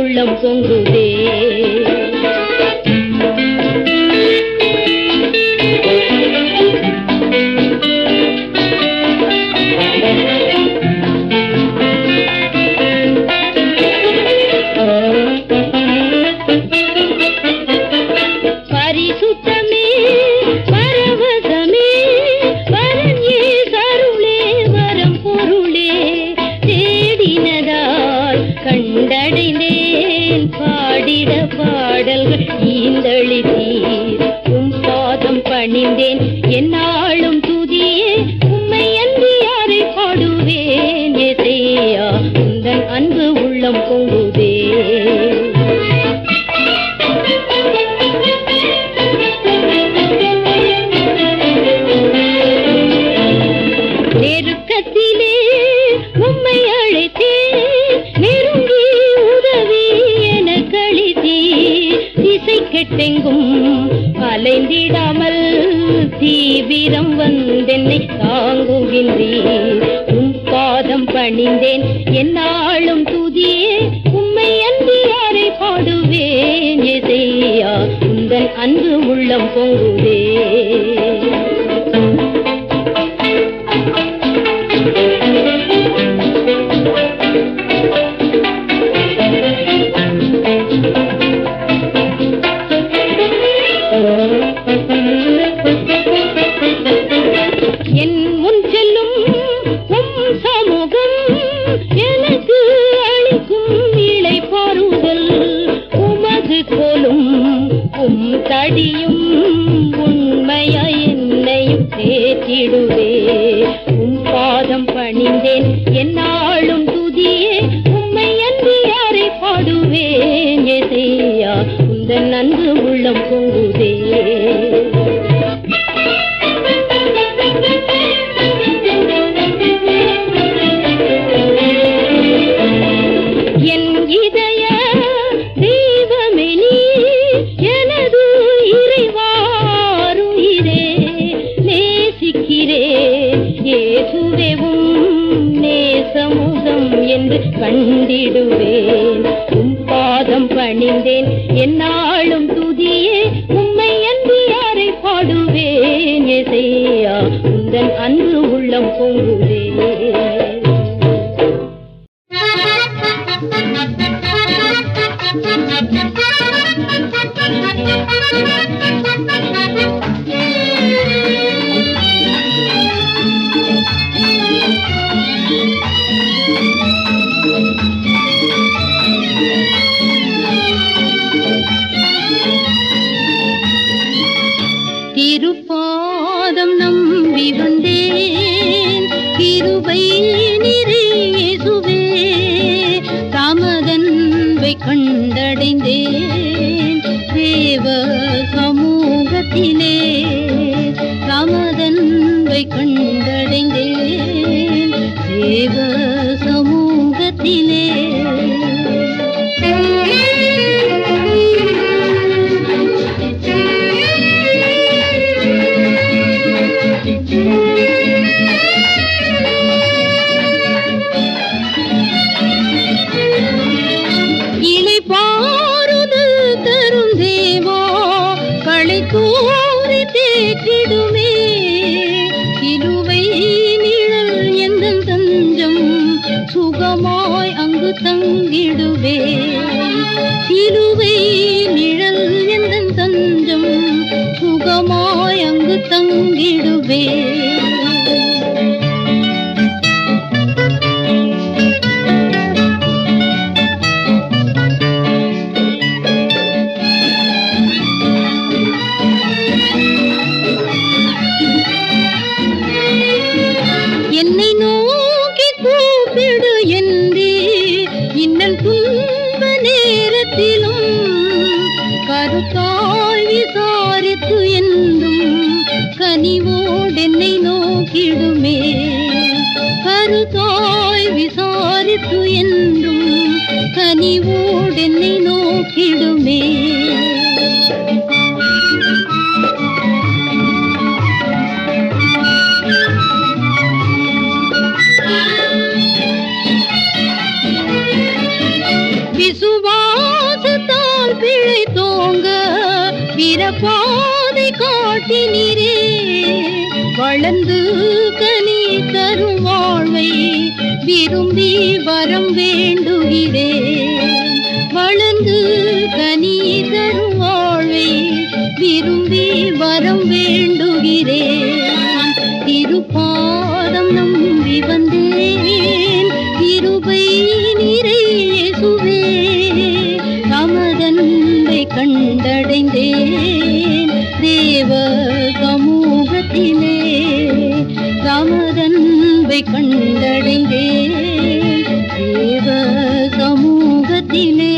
உள்ளம் பொங்குதே. பரிசுத்தமே பரவசமே வரன் ஏசருளே வரம் பொருளே தேடினதால் கண்டடைந்தேன் பாடிட பாடல்கள் ஈந்தளித்தீர். உம் பாதம் பணிந்தேன் என்னாலும் துதியே உம்மை அன்றி யாரை பாடுவேன் ஏசையா உந்தன் அன்பு உள்ளம் பொங்குதே. நெருக்கத்திலே உம்மை அழைத்தேன் நெருங்கி உதவி என கழித்தீர். திசை கெட்டெங்கும் அலைந்திடாமல் தீவிரம் வந்தென்னை தாங்குகின்றீர். உம் பாதம் பணிந்தேன் என்னாலும் துதியே உம்மை அன்றி யாரை பாடுவேன் ஏசையா உந்தன் அன்பு உள்ளம் பொங்குதே. என் முன் செல்லும் உம் சமூகம் எனக்கு அளிக்கும் இளை பாருதல். உமது கோலும் உம் தடியும் உண்மையா என்னையும் தேற்றிடுவே. உம் பாதம் பணிந்தேன் என்னாலும் துதியே உம்மை அன்றி யாரை பாடுவேன் ஏசையா உந்தன் அன்பு உள்ளம் பொங்குதே. என் இதய தெய்வமே நீ எனது இறைவாருயிரே நேசிக்கிறே இயேசுவே உம் நேசமுகம் என்று கண்டிடுவேன். உம் பாதம் பணிந்தேன் என்னாலும் துதியே உம்மை அன்றி யாரை பாடுவேன் ஏசையா உந்தன் அன்பு உள்ளம் பொங்குதே. திருப்பாதம் நம்பி வந்தேன் கிருபை நிறை இயேசுவே தாமதன்பை கண்டடைந்தேன் தேவ சமூகத்திலே. தாமதன்பை கண்டடைந்தேன் தேவ சமூகத்திலே. தூரி தேற்றிடுமே சிலுவை நிழல் எந்தன் தஞ்சம் சுகமாய் அங்கு தங்கிடுவே. சிலுவை நிழல் எந்தன் தஞ்சம் சுகமாய் அங்கு தங்கிடுவே. என்னை நோக்கி கூப்பிடு என்றே இன்னல் துன்ப நேரத்திலும் கருத்தாய் விசாரித்து என்றும் கனிவோடு என்னை நோக்கிடுமே. கருத்தாய் விசாரித்து என்றும் கனிவோடு என்னை நோக்கிடுமே. விசுவா பாசத்தால் பிழை தோங்க பிறப்பாதை காட்டினீரே. வளர்ந்து கனி தரும் வாழ்வை விரும்பி வரம் வேண்டுகிறேன். வளர்ந்து கனி தரும் வாழ்வை விரும்பி வரம் வேண்டுகிறேன். திருப்பாதம் நம்பி வந்தேன் கிருபை நிறை இயேசுவே. தமதன்பை கண்டடைந்தேன் தேவ சமூகத்திலே. தமதன்பை கண்டடைந்தேன் தேவ சமூகத்திலே.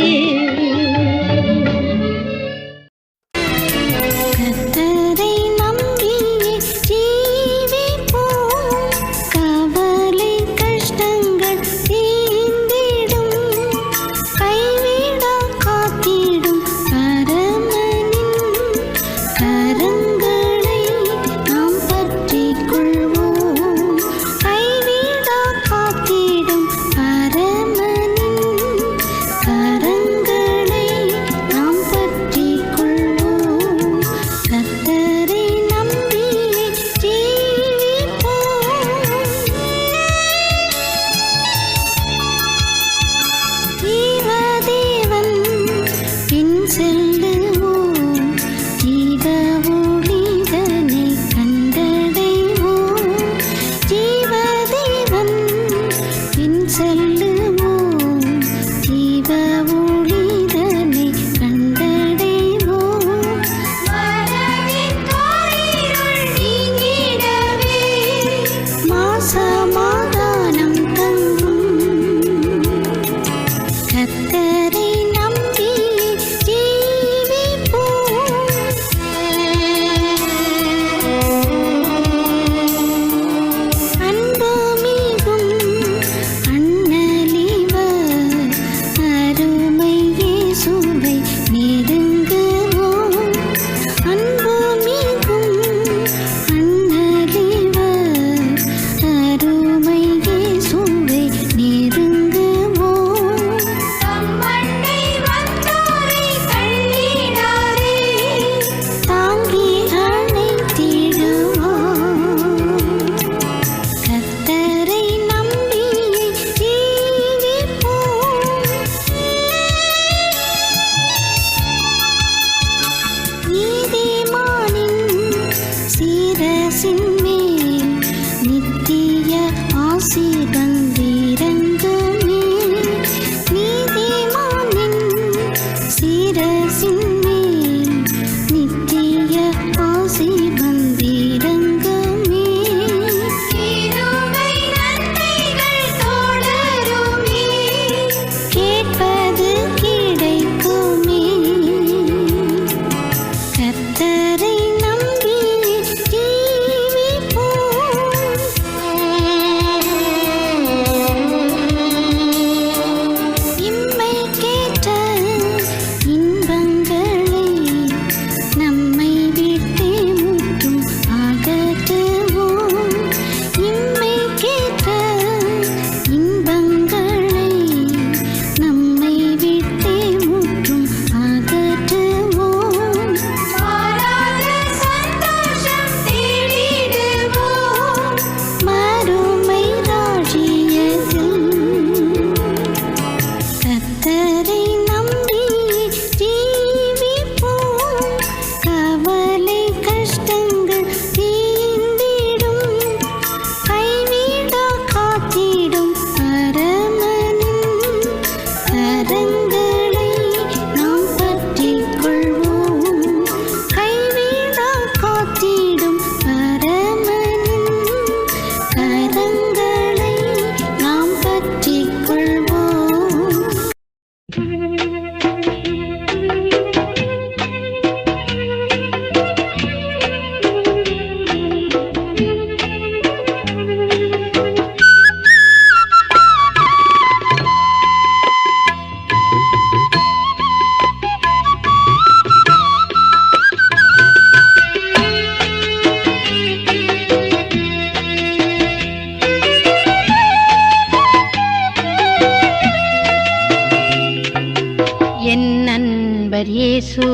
நண்பர் இயேசு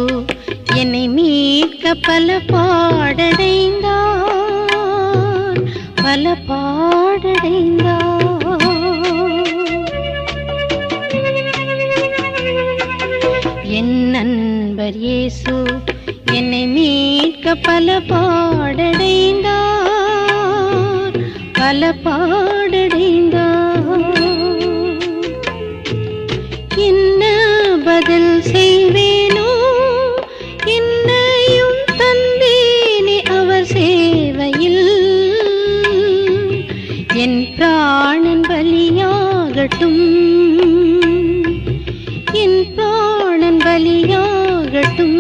என்னை மீட்க பல பாடடைந்தார், பல பாடடைந்தார். என் நண்பர் இயேசு என்னை மீட்க பல பாடடைந்தார், பல பாடடைந்தார். என்ன பதில் செய்வேனோ, என்னையும் தந்தேனே அவர் சேவையில். என் பிராணன் பலியாகட்டும், என் பிராணன் பலியாகட்டும்.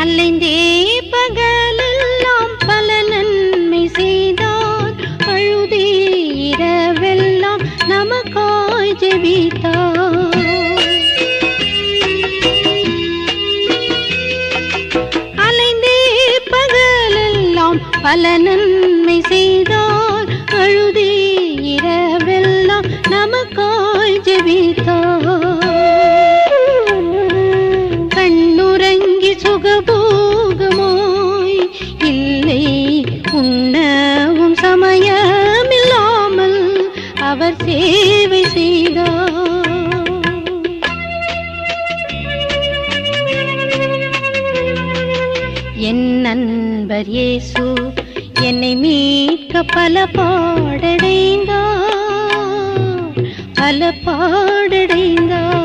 அலைந்தே பகலெல்லாம் பல நன்மை செய்தார், அழுதே இரவெல்லாம் நமக்காய் ஜெபித்தார். அலைந்தே பகலெல்லாம் பல நன்மை செய்தார், அழுதே இரவெல்லாம் நமக்காய் ஜெபித்தார். கண்ணுறங்கி சுகபோகமாய் இல்லை, உண்ணவும் சமயமில்லாமல் அவர் சேவை செய்தார். என் நண்பர் இயேசு என்னை மீட்க பல பாடடைந்தார், பல பாடடைந்தார்.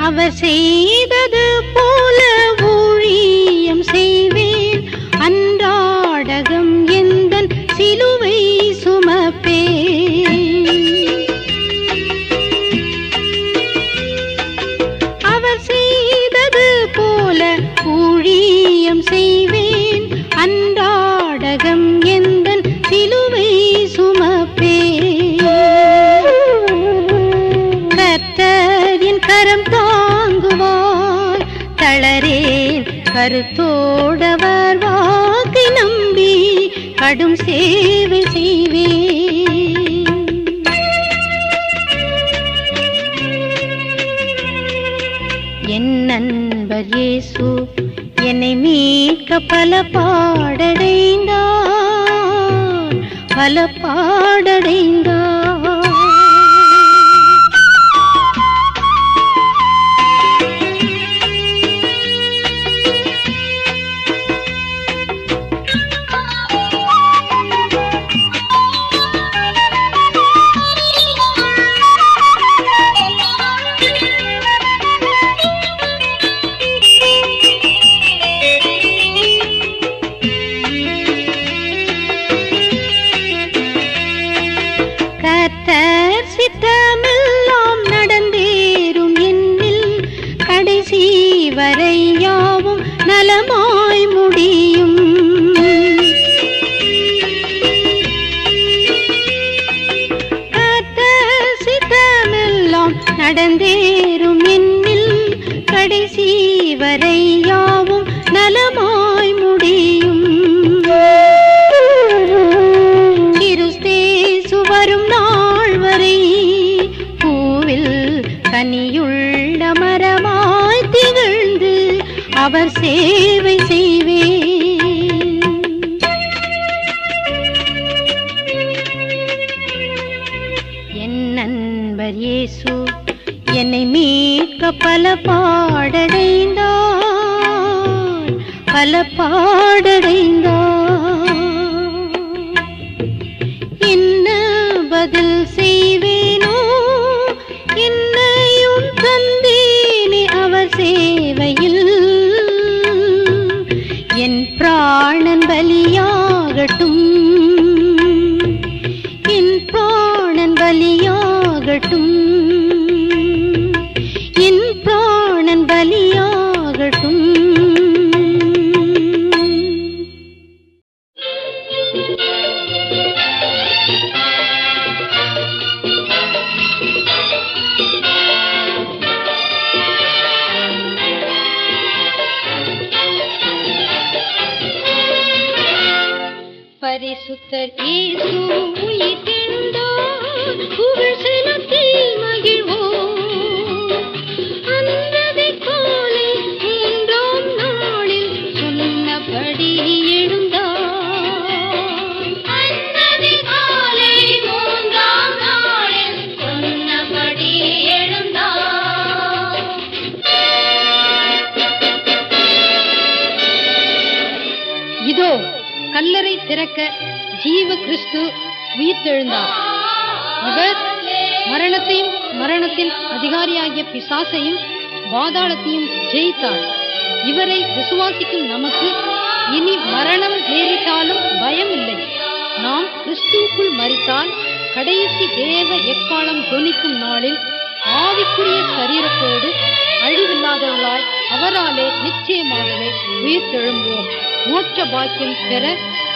அவர் செய்தது போல ஊழியம் செய்வேன், அன்றாடகம் எந்தன் சிலுவை சுமப்பேன். அவர் செய்தது போல ஊழியம் செய்வேன், அன்றாடகம் எந்தன் சிலுவை சுமப்பேன். கர்த்தர் என் கரம் தாங்குவார், தளரேன் கருத்தோடவர் வாக்கை நம்பி கடும் சேவை செய்வேன். என் நண்பர் இயேசு என்னை மீட்க பல பாடடைந்தார், பல பாடடைந்தார். கர்த்தர் சித்தமெல்லாம் நடந்தேறும் என்னில், கடைசி வரை யாவும் நலமாய் முடியும். கர்த்தர் சித்தமெல்லாம் நடந்தேறும் என்னில், கடைசி வரை யாவும் நலமாய் முடியும். கிறிஸ்தேசு வரும் நாள் வரை பூவில் கனியுள்ள மரமாய் திகழ்ந்து அவர் சேவை செய்வேன். என் நண்பர் இயேசு என்னை மீட்க பல பாடடைந்தார், பல பாடடைந்தார். பரிசுத்தர் இயேசு உயிர்த்தெழுந்தார், புகழ் செலுத்தி மகிழ்வோம். அன்றதை போலே மூன்றாம் நாளில் சொன்னபடி எழுந்தார். அன்றதை போலே மூன்றாம் நாளில் சொன்னபடி எழுந்தார். இதோ கல்லறை திறக்க ஜீவ கிறிஸ்து உயிர்த்தெழுந்தார். இவர் மரணத்தையும் மரணத்தின் அதிகாரியாகிய பிசாசையும் பாதாளத்தையும் ஜெயித்தார். இவரை விசுவாசிக்கும் நமக்கு இனி மரணம் நேரிட்டாலும் பயம் இல்லை. நாம் கிறிஸ்துவுக்குள் மரித்தால் கடைசி தேவ எக்காலம் தொனிக்கும் நாளில் ஆவிக்குரிய சரீரத்தோடு அழிவில்லாதவர்களாய் அவராலே நிச்சயமாகவே உயிர்த்தெழும்புவோம். மோட்ச பாக்கியம் பெற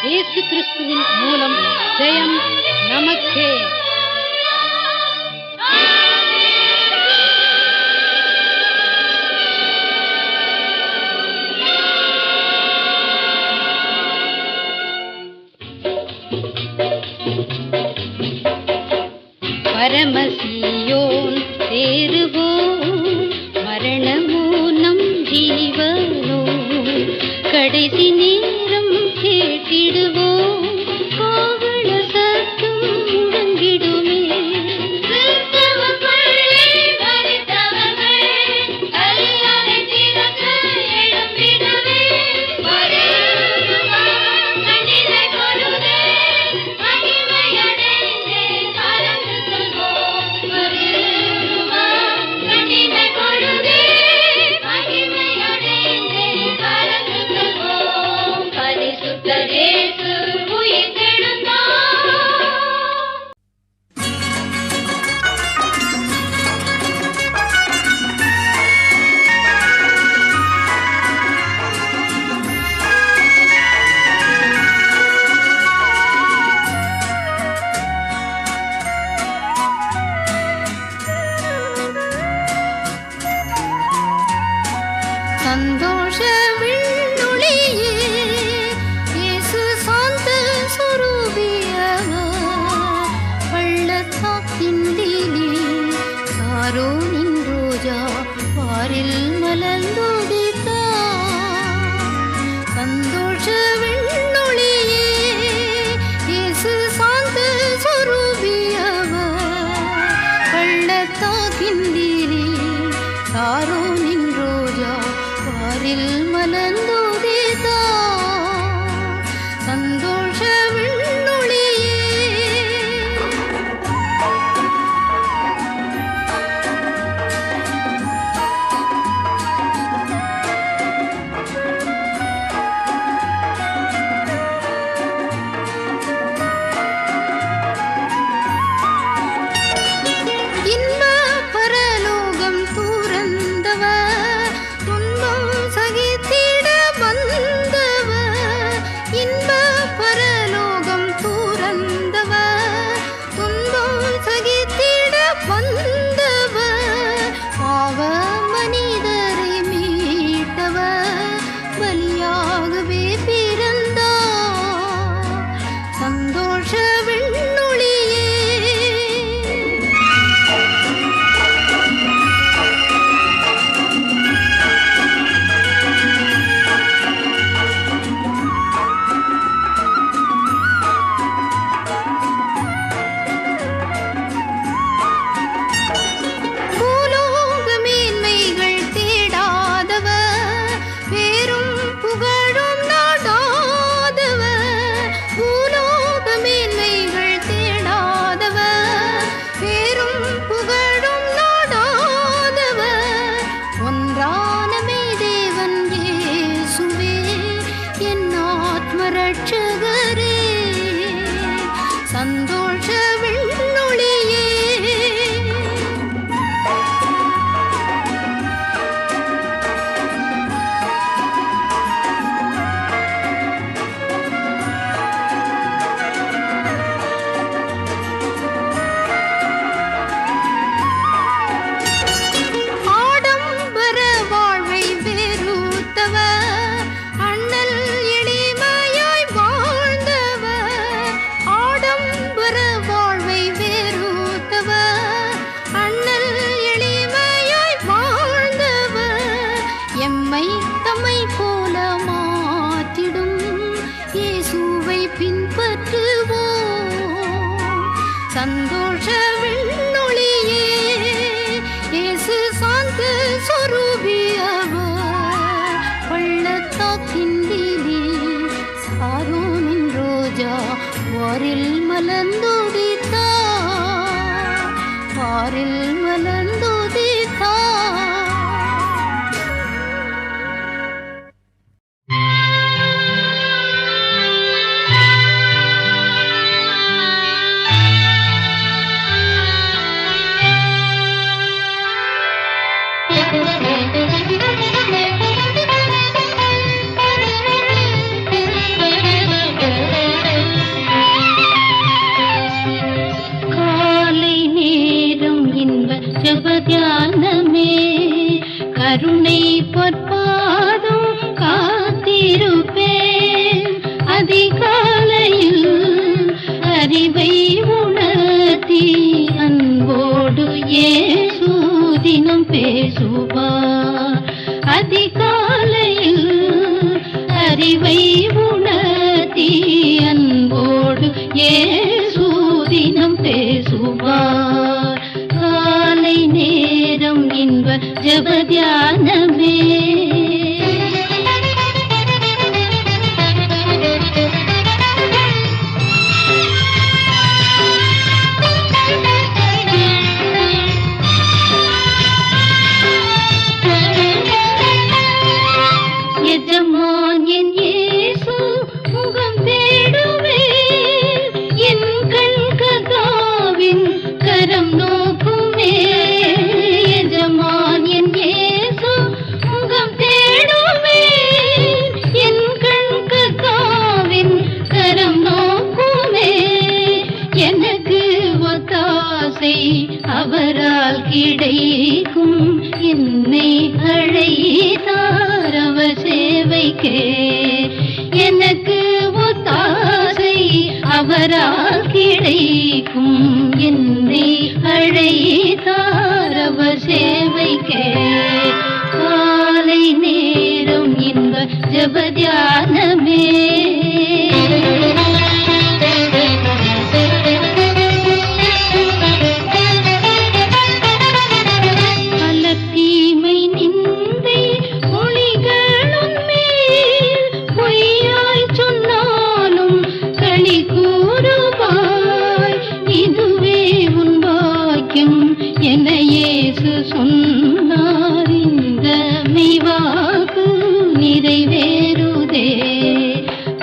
இயேசு கிறிஸ்துவின் மூலம் ஜெயம் நமக்கே. பரமசியோன் சேருவோம், மரணமோ நம் ஜீவனோ, கடைசி நேரம் கேட்டிடுவோம், காவல சத்தம் முழங்கிடுமே. சந்தோஷ விண்ணொளியே இயேசு சாந்த சொரூபியவர், பள்ளத்தாக்கின்றிலே சாரோனின் ரோஜா வாரில் மலர்ந்தோடித்தார். சந்தோஷ விண்ணொளியே இயேசு சாந்த சொரூபியவர், பள்ளத்தாக்கின்றிலே சாரோனின் ரோஜா வாரில் மலர்ந்தோடித்தார். சந்தோஷ விண்ணொளியே. இன்ப பரலோகம் துறந்தவர், துன்பம் சகித்திட வந்தவர். இன்ப பரலோகம் துறந்தவர், துன்பம் சகித்திட வந்தவர். பாவ மனிதரை மீட்டவர், பலியாகவே பிறந்தார். சந்தோஷ விண்ணொளியே. பூலோக மேன்மைகள் தேடாதவர், பேரும் புகழும் நாடாதவர். பூலோக மேன்மைகள் தேடாதவர், பேரும் புகழும் நாடாதவர். ஒன்றானமே தேவன் இயேசுவே, என் ஆத்ம ரட்சகரே. சந்தோஷ விண்ணொளியே. ஆடம்பர வாழ்வை வெறுத்தவர், அண்ணல் எளிமையாய் வாழ்ந்தவர். இயேசுவை பின்பற்றுவோம். சந்தோஷ விண்ணொளியே இயேசு சாந்த சொரூபியவர். பள்ளத்தாக்கின்றிலே சாரோனின் ரோஜா வாரில் மலர்ந்தோடித்தார், வாரில் மலர்ந்தோடித்தார். ஜபத்யானமே கருணை பொற்பாதம் காத்திருப்பேன். அதிகாலையில் அறிவை உணர்த்தி அன்போடு இயேசு தினம் பேசுவார். அதிகாலையில் அறிவை உணர்த்தி அன்போடு இயேசு தினம் பேசுவார். காலை நேரம் இன்ப ஜபத்யானமே எஜமான் என் இயேசு முகம் தேடுவேன். என் கண்கதாவின் கரம் நோக்குமே. எஜமான் என் இயேசு முகம் தேடுவேன். என் கண்கதாவின் கரம் நோக்குமே. எனக்கு ஒத்தாசை அவரால் கிடைக்கும். என்னை அழைத்தார் அவர் சேவைக்கே. எனக்கு ஒத்தாசை அவரால் கிடைக்கும். என்னை அழைத்தார் அவர் சேவைக்கே. காலை நேரம் இன்ப ஜபத்யானமே சொன்னார். இந்த மெய்வாக்கு நிறைவேறுதே.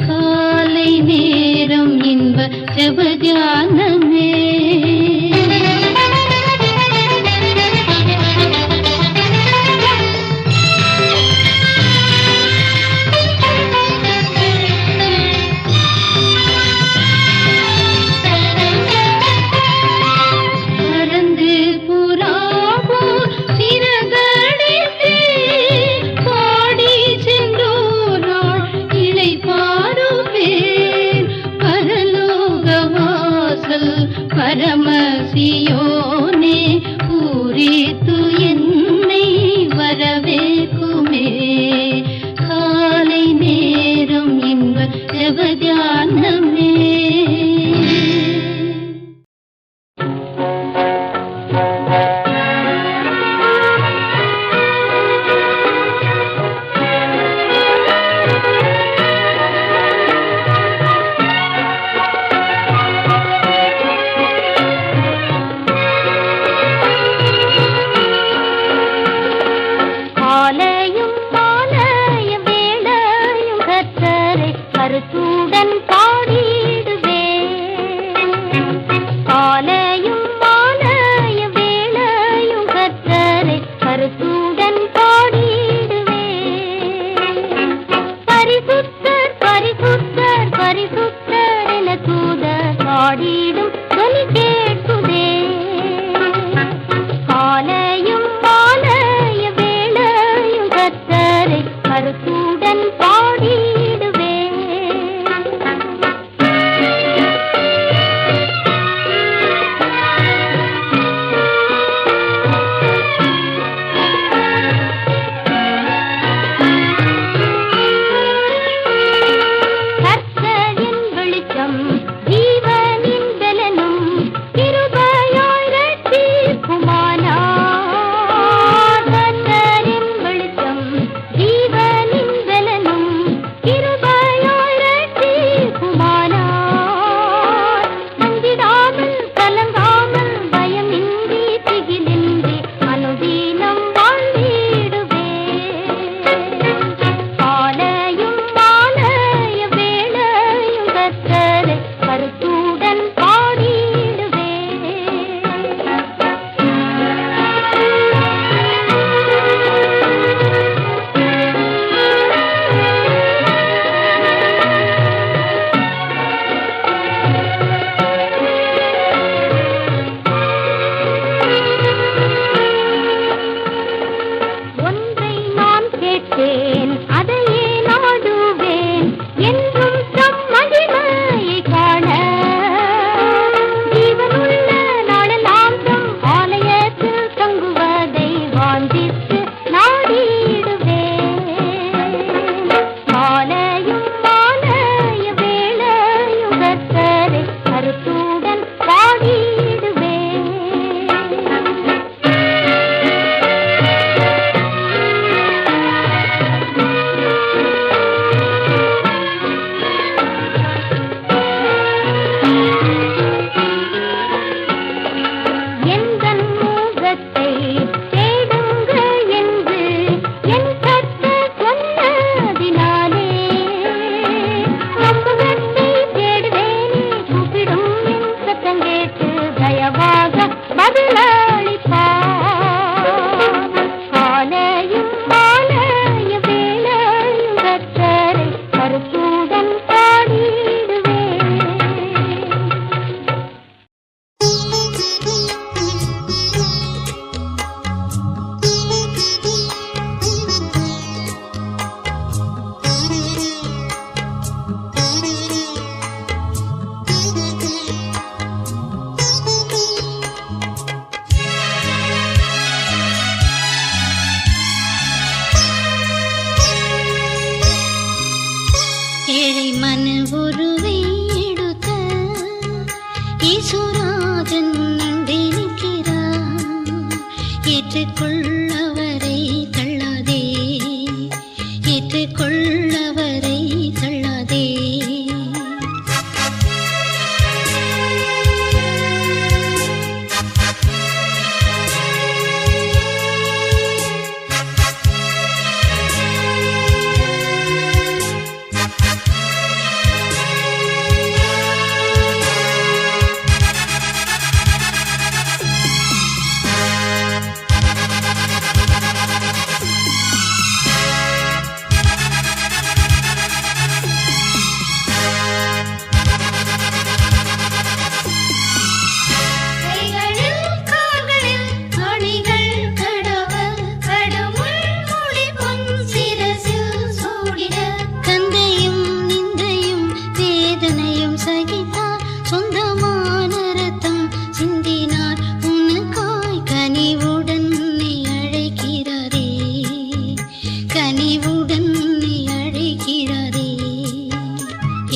காலை நேரம் இன்ப ஜபத்யானமே பரமசியோனே பூரித்து என்னை வரவேற்குமே. காலை நேரம் இன்ப ஜபத்யானமே கருத்துடன்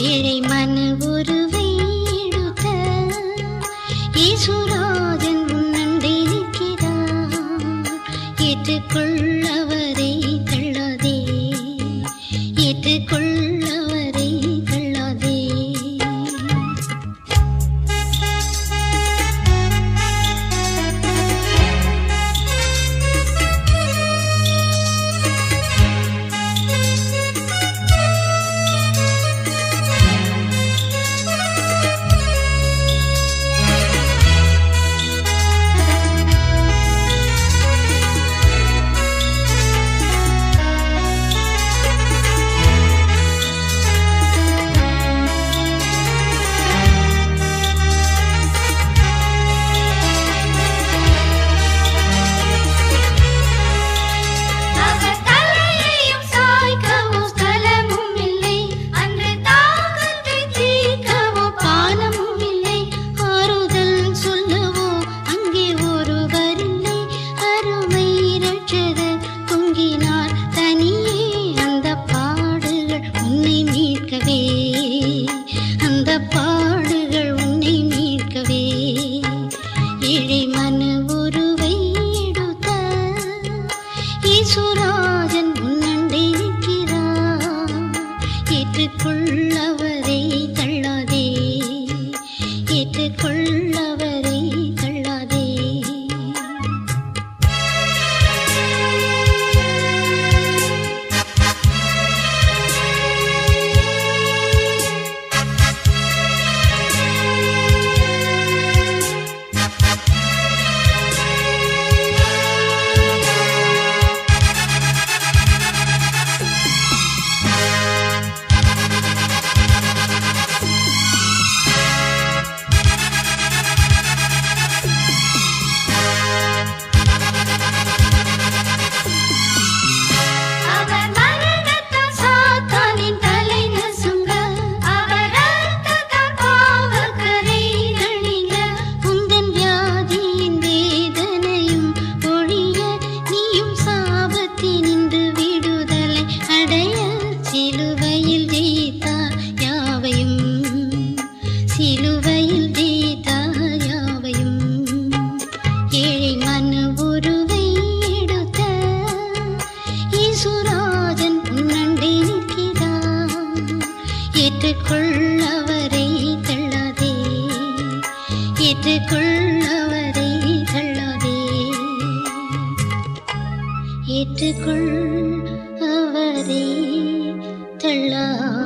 ஏழை மன உருவை எடுத்த இயேசுராஜன் முன்னண்டே நிற்கிறார். ஏற்றுக்கொள்ளவரை தள்ளாதே, ஏற்றுக்கொள்ளவரை தள்ளாதே. இயேசுராஜன் முன்னண்டே நிற்கிறார். ஏற்றுக்கொள்ளவரை தள்ளாதே, ஏற்றுக்கொள்ளவரை தள்ளாதே. சிலுவையில் ஜெயித்தார் யாவையும், சிலுவையில் ஜெயித்தார் யாவையும். ஏழை மன உருவை எடுத்த இயேசுராஜன் முன்னண்டே நிற்கிறார். ஏற்றுக்கொள்ளவரை தள்ளாதே, ஏற்றுக்கொள்ளவரை தள்ளாதே. ஏற்றுக்கொள் அவரை தள்ளாதே.